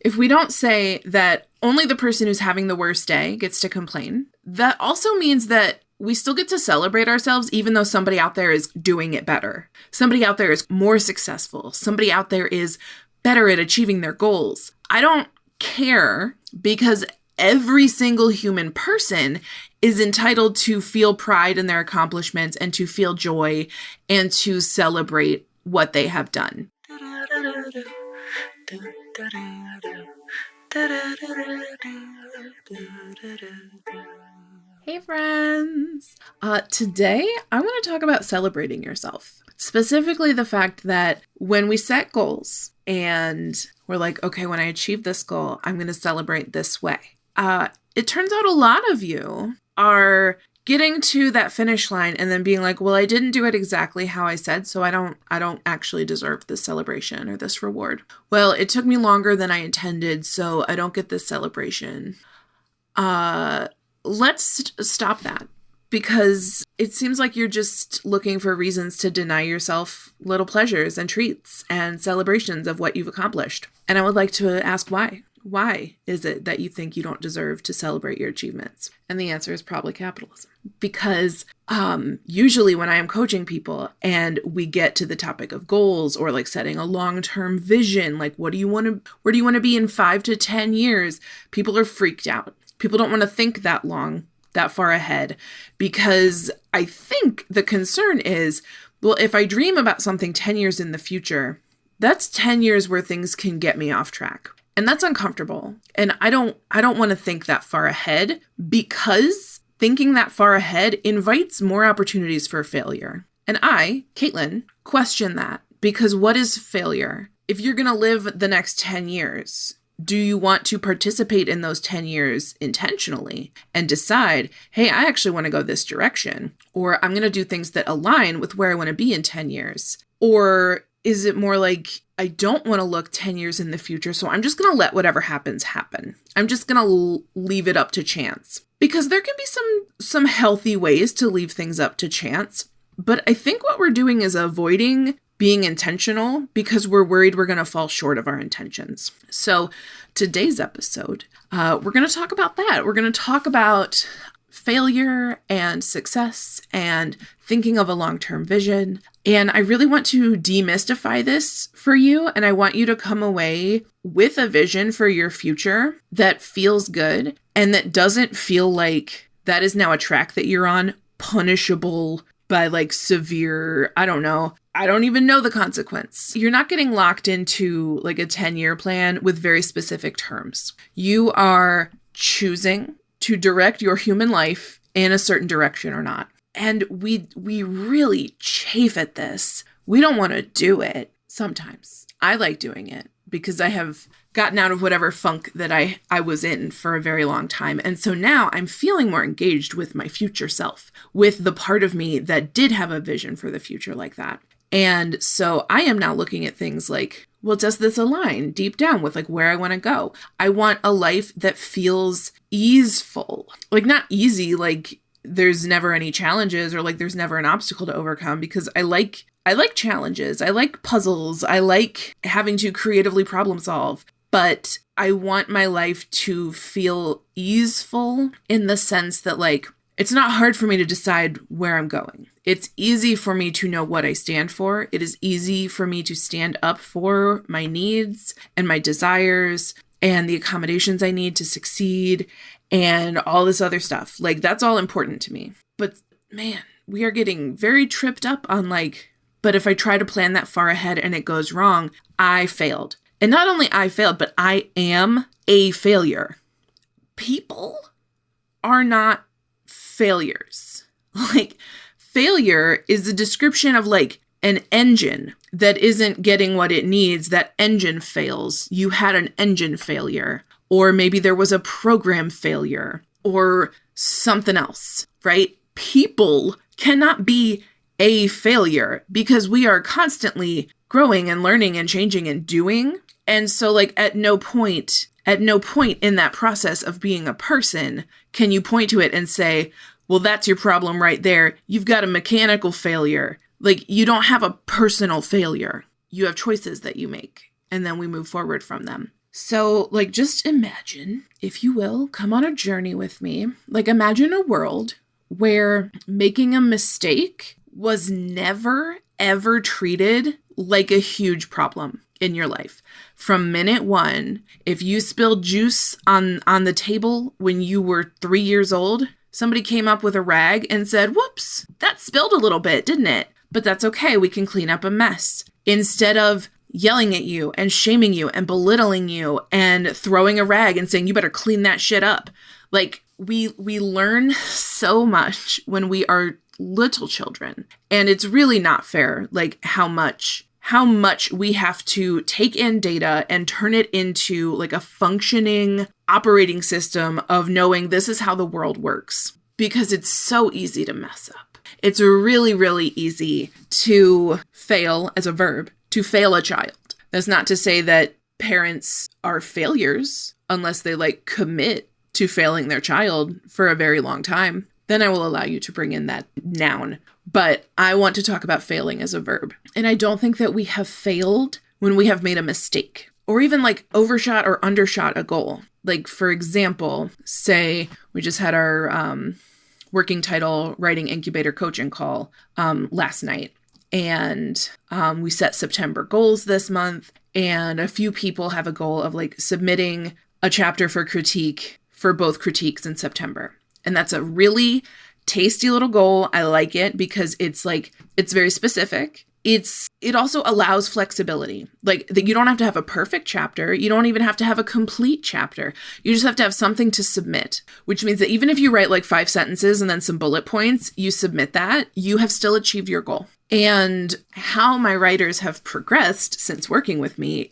if we don't say that only the person who's having the worst day gets to complain, that also means that we still get to celebrate ourselves even though somebody out there is doing it better. Somebody out there is more successful. Somebody out there is better at achieving their goals. I don't care because every single human person is entitled to feel pride in their accomplishments and to feel joy and to celebrate what they have done. Hey friends! Today I want to talk about celebrating yourself. Specifically the fact that when we set goals and we're like, okay, when I achieve this goal, I'm going to celebrate this way. It turns out a lot of you are getting to that finish line and then being like, well, I didn't do it exactly how I said, so I don't actually deserve this celebration or this reward. Well, it took me longer than I intended, so I don't get this celebration. Let's stop that, because it seems like you're just looking for reasons to deny yourself little pleasures and treats and celebrations of what you've accomplished. And I would like to ask why. Why is it that you think you don't deserve to celebrate your achievements? And the answer is probably capitalism. Because usually when I am coaching people and we get to the topic of goals or like setting a long-term vision, like where do you want to be in 5 to 10 years? People are freaked out. People don't want to think that far ahead, because I think the concern is, well, if I dream about something 10 years in the future, that's 10 years where things can get me off track. And that's uncomfortable. And I don't want to think that far ahead, because thinking that far ahead invites more opportunities for failure. And I, Caitlin, question that, because what is failure? If you're going to live the next 10 years, do you want to participate in those 10 years intentionally and decide, hey, I actually want to go this direction, or I'm going to do things that align with where I want to be in 10 years? Or is it more like, I don't want to look 10 years in the future, so I'm just going to let whatever happens happen. I'm just going to leave it up to chance. Because there can be some healthy ways to leave things up to chance. But I think what we're doing is avoiding being intentional because we're worried we're going to fall short of our intentions. So today's episode, we're going to talk about that. We're going to talk about failure and success and thinking of a long-term vision. And I really want to demystify this for you. And I want you to come away with a vision for your future that feels good and that doesn't feel like that is now a track that you're on, punishable by like severe, I don't even know the consequence. You're not getting locked into like a 10-year plan with very specific terms. You are choosing to direct your human life in a certain direction or not. And we really chafe at this. We don't want to do it sometimes. I like doing it because I have gotten out of whatever funk that I was in for a very long time. And so now I'm feeling more engaged with my future self, with the part of me that did have a vision for the future like that. And so I am now looking at things like, well, does this align deep down with like where I want to go? I want a life that feels easeful, like not easy, like there's never any challenges or like there's never an obstacle to overcome, because I like challenges. I like puzzles. I like having to creatively problem solve, but I want my life to feel easeful in the sense that like, it's not hard for me to decide where I'm going. It's easy for me to know what I stand for. It is easy for me to stand up for my needs and my desires and the accommodations I need to succeed and all this other stuff. Like, that's all important to me. But man, we are getting very tripped up on like, but if I try to plan that far ahead and it goes wrong, I failed. And not only I failed, but I am a failure. People are not failures. Like, failure is a description of like an engine that isn't getting what it needs. That engine fails. You had an engine failure, or maybe there was a program failure or something else, right? People cannot be a failure because we are constantly growing and learning and changing and doing. And so like at no point in that process of being a person can you point to it and say, well, that's your problem right there. You've got a mechanical failure. Like, you don't have a personal failure. You have choices that you make, and then we move forward from them. So, like, just imagine, if you will, come on a journey with me. Like, imagine a world where making a mistake was never, ever treated like a huge problem in your life. From minute one, if you spilled juice on the table when you were 3 years old, somebody came up with a rag and said, whoops, that spilled a little bit, didn't it? But that's okay. We can clean up a mess. Instead of yelling at you and shaming you and belittling you and throwing a rag and saying, you better clean that shit up. Like, we learn so much when we are little children. And it's really not fair, like, how much we have to take in data and turn it into like a functioning operating system of knowing this is how the world works, because it's so easy to mess up. It's really, really easy to fail as a verb, to fail a child. That's not to say that parents are failures unless they like commit to failing their child for a very long time. Then I will allow you to bring in that noun. But I want to talk about failing as a verb. And I don't think that we have failed when we have made a mistake or even like overshot or undershot a goal. Like, for example, say we just had our working title writing incubator coaching call last night. And we set September goals this month. And a few people have a goal of like submitting a chapter for critique for both critiques in September. And that's a really tasty little goal. I like it because it's very specific. It also allows flexibility. Like, that you don't have to have a perfect chapter. You don't even have to have a complete chapter. You just have to have something to submit, which means that even if you write like 5 sentences and then some bullet points, you submit that, you have still achieved your goal. And how my writers have progressed since working with me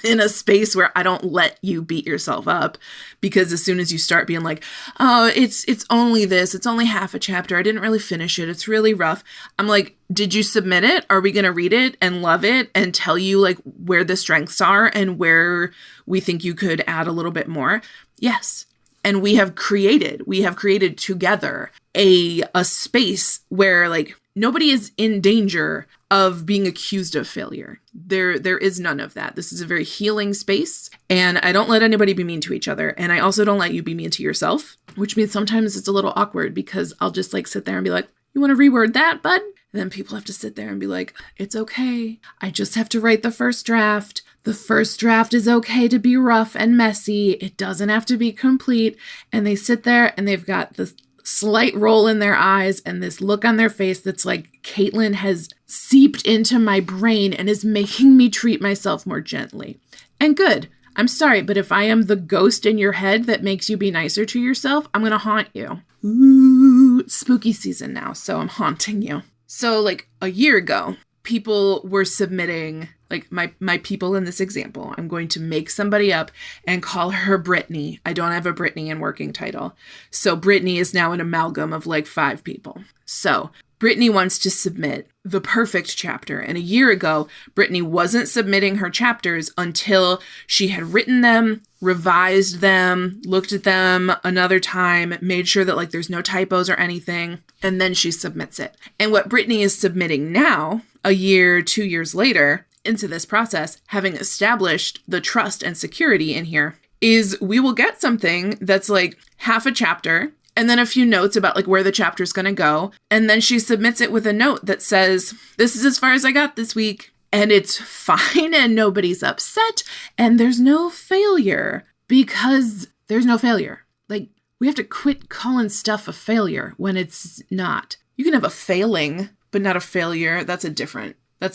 in a space where I don't let you beat yourself up, because as soon as you start being like, oh, it's only this, it's only half a chapter, I didn't really finish it, it's really rough. I'm like, did you submit it? Are we going to read it and love it and tell you like where the strengths are and where we think you could add a little bit more? Yes. And we have created together a space where like nobody is in danger of being accused of failure. There is none of that. This is a very healing space, and I don't let anybody be mean to each other. And I also don't let you be mean to yourself, which means sometimes it's a little awkward because I'll just like sit there and be like, you want to reword that, bud? And then people have to sit there and be like, it's okay. I just have to write the first draft. The first draft is okay to be rough and messy. It doesn't have to be complete. And they sit there and they've got this slight roll in their eyes and this look on their face that's like, Caitlin has seeped into my brain and is making me treat myself more gently. And good. I'm sorry, but if I am the ghost in your head that makes you be nicer to yourself, I'm going to haunt you. Ooh, it's spooky season now, so I'm haunting you. So like a year ago, people were submitting, like my people in this example, I'm going to make somebody up and call her Brittany. I don't have a Brittany in working title. So Brittany is now an amalgam of like 5 people. So Brittany wants to submit the perfect chapter. And a year ago, Brittany wasn't submitting her chapters until she had written them, revised them, looked at them another time, made sure that like there's no typos or anything, and then she submits it. And what Brittany is submitting now, a year, 2 years later into this process, having established the trust and security in here, is we will get something that's like half a chapter and then a few notes about like where the chapter is going to go. And then she submits it with a note that says, this is as far as I got this week. And it's fine and nobody's upset and there's no failure, because there's no failure. Like, we have to quit calling stuff a failure when it's not. You can have a failing, but not a failure. That's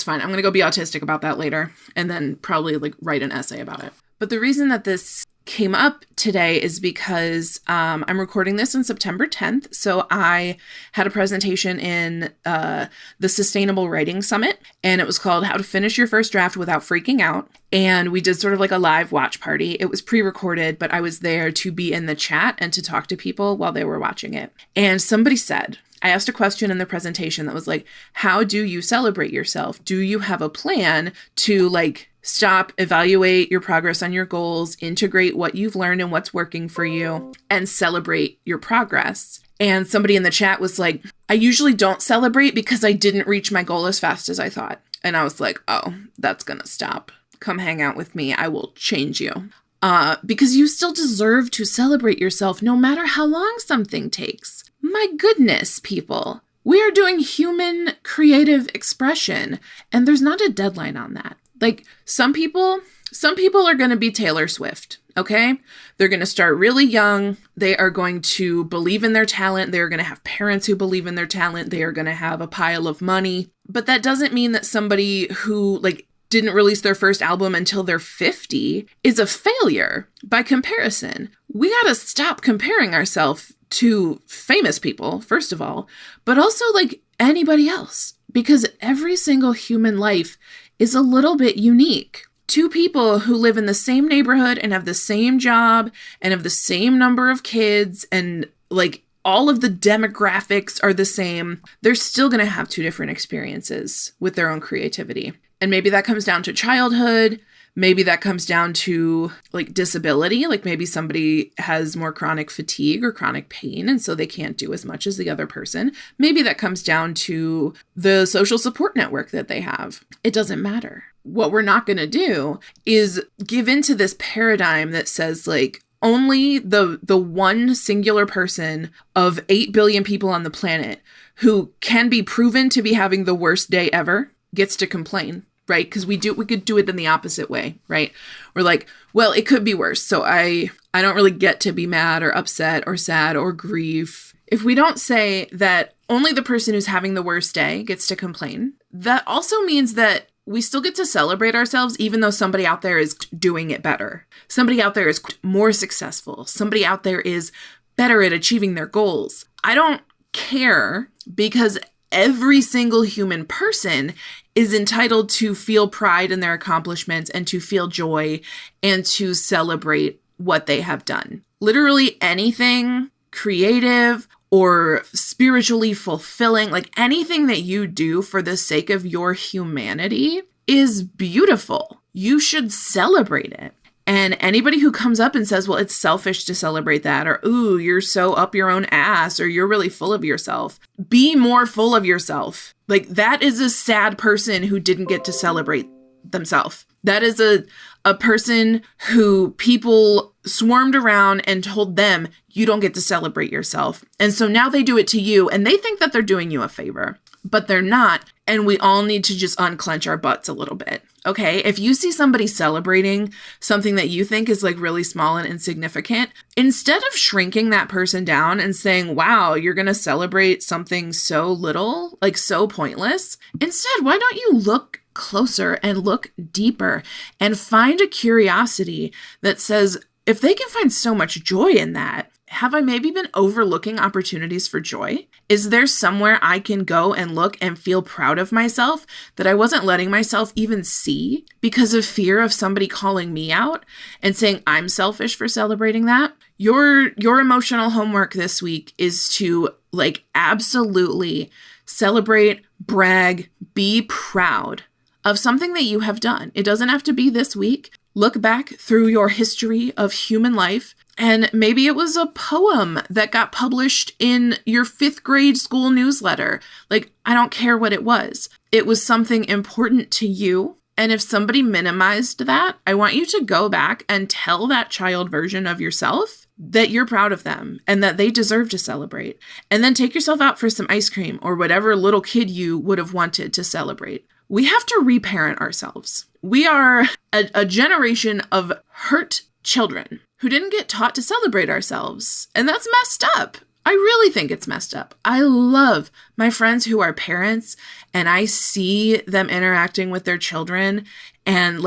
fine. I'm going to go be autistic about that later and then probably like write an essay about it. But the reason that this came up today is because I'm recording this on September 10th. So I had a presentation in the Sustainable Writing Summit, and it was called How to Finish Your First Draft Without Freaking Out. And we did sort of like a live watch party. It was pre-recorded, but I was there to be in the chat and to talk to people while they were watching it. And somebody said, I asked a question in the presentation that was like, how do you celebrate yourself? Do you have a plan to like stop, evaluate your progress on your goals, integrate what you've learned and what's working for you, and celebrate your progress? And somebody in the chat was like, I usually don't celebrate because I didn't reach my goal as fast as I thought. And I was like, oh, that's going to stop. come hang out with me. I will change you. Because you still deserve to celebrate yourself no matter how long something takes. My goodness, people. We are doing human creative expression, and there's not a deadline on that. Like, some people are going to be Taylor Swift, okay? They're going to start really young. They are going to believe in their talent. They're going to have parents who believe in their talent. They are going to have a pile of money. But that doesn't mean that somebody who, didn't release their first album until they're 50 is a failure by comparison. We got to stop comparing ourselves to famous people, first of all, but also anybody else, because every single human life is a little bit unique. Two people who live in the same neighborhood and have the same job and have the same number of kids and all of the demographics are the same, they're still going to have two different experiences with their own creativity. And maybe that comes down to childhood. Maybe that comes down to disability. Maybe somebody has more chronic fatigue or chronic pain, and so they can't do as much as the other person. Maybe that comes down to the social support network that they have. It doesn't matter. What we're not going to do is give into this paradigm that says only the one singular person of 8 billion people on the planet who can be proven to be having the worst day ever gets to complain, right? Because we could do it in the opposite way, right? We're well, it could be worse. So I don't really get to be mad or upset or sad or grieve. If we don't say that only the person who's having the worst day gets to complain, that also means that we still get to celebrate ourselves, even though somebody out there is doing it better. Somebody out there is more successful. Somebody out there is better at achieving their goals. I don't care, because every single human person is entitled to feel pride in their accomplishments and to feel joy and to celebrate what they have done. Literally anything creative or spiritually fulfilling, anything that you do for the sake of your humanity is beautiful. You should celebrate it. And anybody who comes up and says, well, it's selfish to celebrate that, or, ooh, you're so up your own ass, or you're really full of yourself. Be more full of yourself. That is a sad person who didn't get to celebrate themselves. That is a person who people swarmed around and told them, you don't get to celebrate yourself. And so now they do it to you, and they think that they're doing you a favor, but they're not. And we all need to just unclench our butts a little bit. Okay, if you see somebody celebrating something that you think is really small and insignificant, instead of shrinking that person down and saying, wow, you're going to celebrate something so little, so pointless, instead, why don't you look closer and look deeper and find a curiosity that says, if they can find so much joy in that, have I maybe been overlooking opportunities for joy? Is there somewhere I can go and look and feel proud of myself that I wasn't letting myself even see because of fear of somebody calling me out and saying I'm selfish for celebrating that? Your emotional homework this week is to absolutely celebrate, brag, be proud of something that you have done. It doesn't have to be this week. Look back through your history of human life, and maybe it was a poem that got published in your 5th grade school newsletter. I don't care what it was. It was something important to you. And if somebody minimized that, I want you to go back and tell that child version of yourself that you're proud of them and that they deserve to celebrate. And then take yourself out for some ice cream or whatever little kid you would have wanted to celebrate. We have to reparent ourselves. We are a generation of hurt children who didn't get taught to celebrate ourselves. And that's messed up. I really think it's messed up. I love my friends who are parents, and I see them interacting with their children. And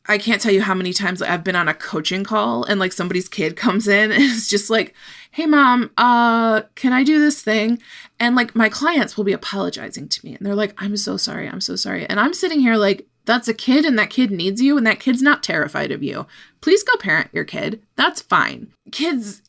I can't tell you how many times I've been on a coaching call and somebody's kid comes in and it's just hey mom, can I do this thing? And my clients will be apologizing to me and they're I'm so sorry. I'm so sorry. And I'm sitting here that's a kid and that kid needs you and that kid's not terrified of you. Please go parent your kid. That's fine. Kids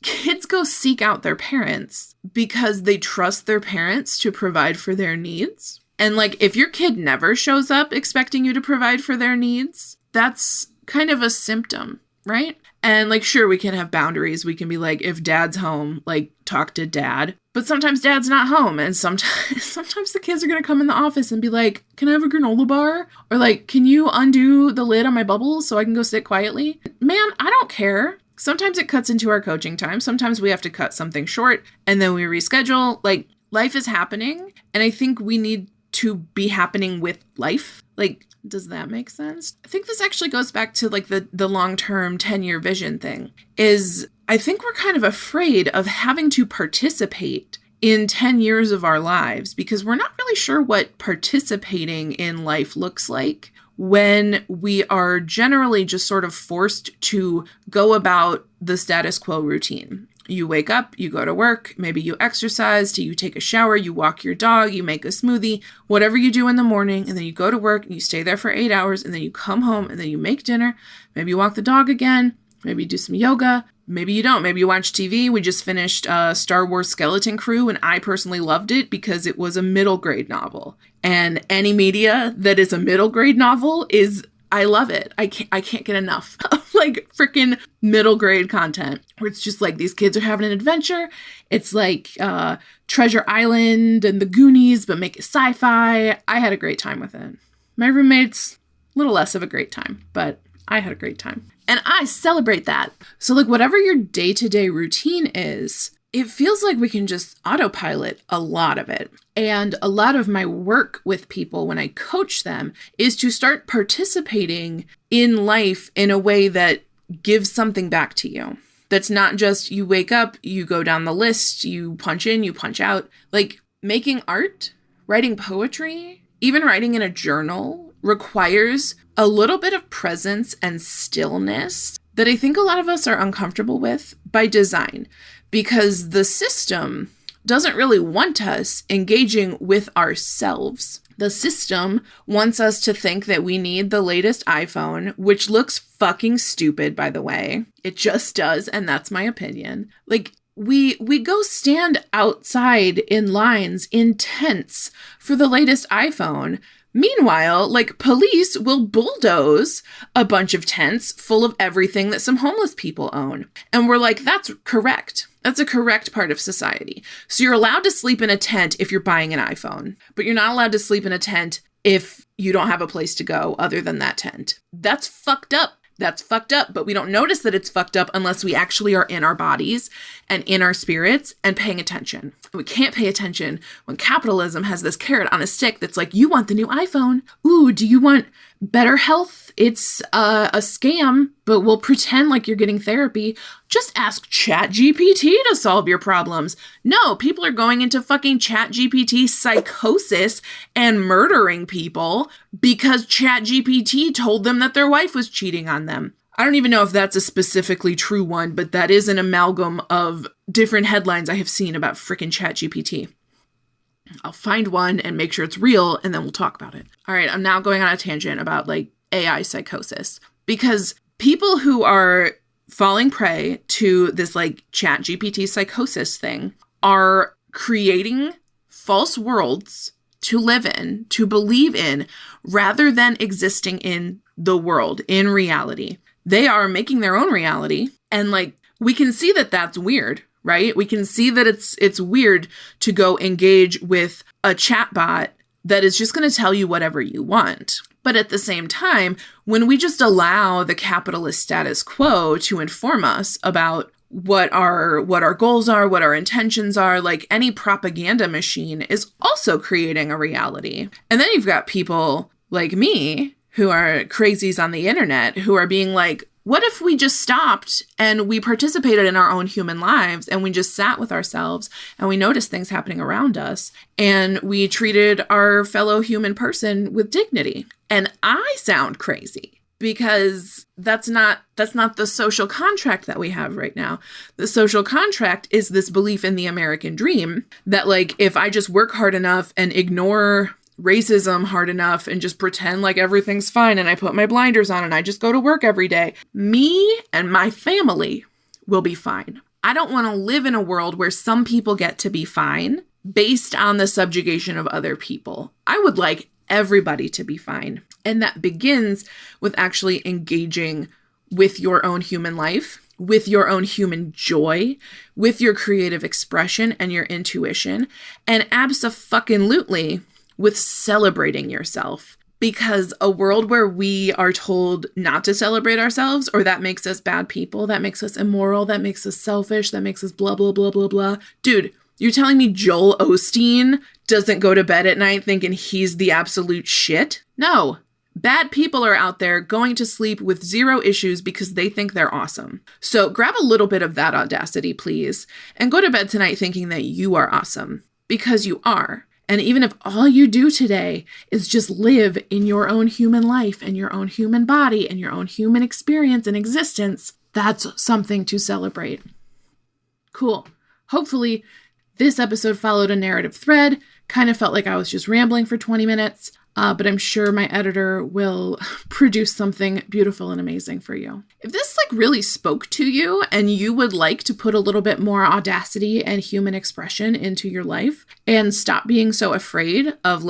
go seek out their parents because they trust their parents to provide for their needs. And if your kid never shows up expecting you to provide for their needs, that's kind of a symptom, right? And like, sure, we can have boundaries. We can be like, if dad's home, like talk to dad. But sometimes dad's not home. And sometimes the kids are going to come in the office and be like, can I have a granola bar? Or like, can you undo the lid on my bubbles so I can go sit quietly? Man, I don't care. Sometimes it cuts into our coaching time. Sometimes we have to cut something short and then we reschedule. Like, life is happening. And I think we need to be happening with life. Like, does that make sense? I think this actually goes back to like the long-term 10-year vision thing. Is I think we're kind of afraid of having to participate in 10 years of our lives because we're not really sure what participating in life looks like when we are generally just sort of forced to go about the status quo routine. You wake up, you go to work, maybe you exercise, you take a shower, you walk your dog, you make a smoothie, whatever you do in the morning, and then you go to work and you stay there for 8 hours, and then you come home and then you make dinner, maybe you walk the dog again, maybe you do some yoga, maybe you don't, maybe you watch TV. We just finished Star Wars Skeleton Crew, and I personally loved it because it was a middle grade novel. And any media that is a middle grade novel I love it. I can't get enough of like freaking middle grade content where it's just like these kids are having an adventure. It's like Treasure Island and the Goonies, but make it sci-fi. I had a great time with it. My roommates, a little less of a great time, but I had a great time. And I celebrate that. So like whatever your day-to-day routine is, it feels like we can just autopilot a lot of it. And a lot of my work with people when I coach them is to start participating in life in a way that gives something back to you. That's not just you wake up, you go down the list, you punch in, you punch out. Like making art, writing poetry, even writing in a journal requires a little bit of presence and stillness that I think a lot of us are uncomfortable with by design. Because the system doesn't really want us engaging with ourselves. The system wants us to think that we need the latest iPhone, which looks fucking stupid, by the way. It just does, and that's my opinion. Like, we go stand outside in lines in tents for the latest iPhone. Meanwhile, like, police will bulldoze a bunch of tents full of everything that some homeless people own. And we're like, that's correct. That's a correct part of society. So you're allowed to sleep in a tent if you're buying an iPhone, but you're not allowed to sleep in a tent if you don't have a place to go other than that tent. That's fucked up. That's fucked up, but we don't notice that it's fucked up unless we actually are in our bodies and in our spirits and paying attention. We can't pay attention when capitalism has this carrot on a stick that's like, you want the new iPhone. Ooh, do you want better health? It's a scam, but we'll pretend like you're getting therapy. Just ask ChatGPT to solve your problems. No, people are going into fucking ChatGPT psychosis and murdering people because ChatGPT told them that their wife was cheating on them. I don't even know if that's a specifically true one, but that is an amalgam of different headlines I have seen about freaking ChatGPT. I'll find one and make sure it's real, and then we'll talk about it. All right, I'm now going on a tangent about like AI psychosis, because people who are falling prey to this like ChatGPT psychosis thing are creating false worlds to live in, to believe in, rather than existing in the world, in reality. They are making their own reality, and like we can see that that's weird, right? We can see that it's weird to go engage with a chatbot that is just going to tell you whatever you want. But at the same time, when we just allow the capitalist status quo to inform us about what our goals are, what our intentions are, like any propaganda machine is also creating a reality. And then you've got people like me who are crazies on the internet who are being like, what if we just stopped and we participated in our own human lives and we just sat with ourselves and we noticed things happening around us and we treated our fellow human person with dignity? And I sound crazy because that's not the social contract that we have right now. The social contract is this belief in the American dream that like, if I just work hard enough and ignore racism hard enough and just pretend like everything's fine and I put my blinders on and I just go to work every day, me and my family will be fine. I don't want to live in a world where some people get to be fine based on the subjugation of other people. I would like everybody to be fine. And that begins with actually engaging with your own human life with your own human joy, with your creative expression and your intuition, and abso-fucking-lutely with celebrating yourself. Because a world where we are told not to celebrate ourselves, or that makes us bad people, that makes us immoral, that makes us selfish, that makes us blah, blah, blah, blah, blah. Dude, you're telling me Joel Osteen doesn't go to bed at night thinking he's the absolute shit? No. Bad people are out there going to sleep with zero issues because they think they're awesome. So grab a little bit of that audacity, please, and go to bed tonight thinking that you are awesome. Because you are. And even if all you do today is just live in your own human life and your own human body and your own human experience and existence, that's something to celebrate. Cool. Hopefully, this episode followed a narrative thread. Kind of felt like I was just rambling for 20 minutes. But I'm sure my editor will produce something beautiful and amazing for you. If this really spoke to you and you would like to put a little bit more audacity and human expression into your life and stop being so afraid of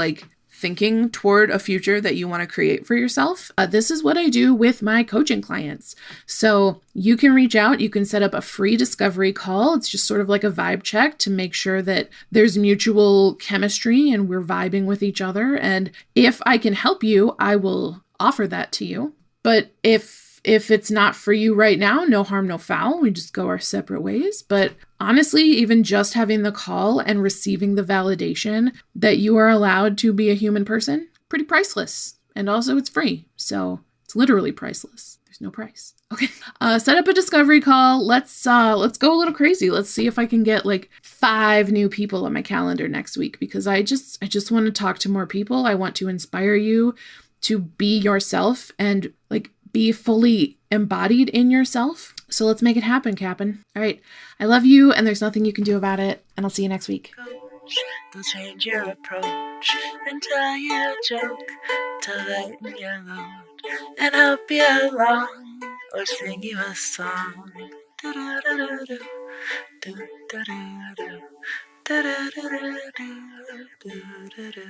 thinking toward a future that you want to create for yourself, this is what I do with my coaching clients. So you can reach out, you can set up a free discovery call. It's just sort of like a vibe check to make sure that there's mutual chemistry and we're vibing with each other. And if I can help you, I will offer that to you. But if it's not for you right now, no harm, no foul. We just go our separate ways. But honestly, even just having the call and receiving the validation that you are allowed to be a human person, pretty priceless. And also it's free. So it's literally priceless. There's no price. Okay. Set up a discovery call. Let's go a little crazy. Let's see if I can get 5 new people on my calendar next week, because I just want to talk to more people. I want to inspire you to be yourself and be fully embodied in yourself. So let's make it happen, Cap'n. All right. I love you, and there's nothing you can do about it. And I'll see you next week. They'll change your approach and tell you a joke to lighten your load and help you along, or sing you a song. Do-do-do-do-do. Do-do-do-do. Do-do-do-do-do. Do-do-do-do.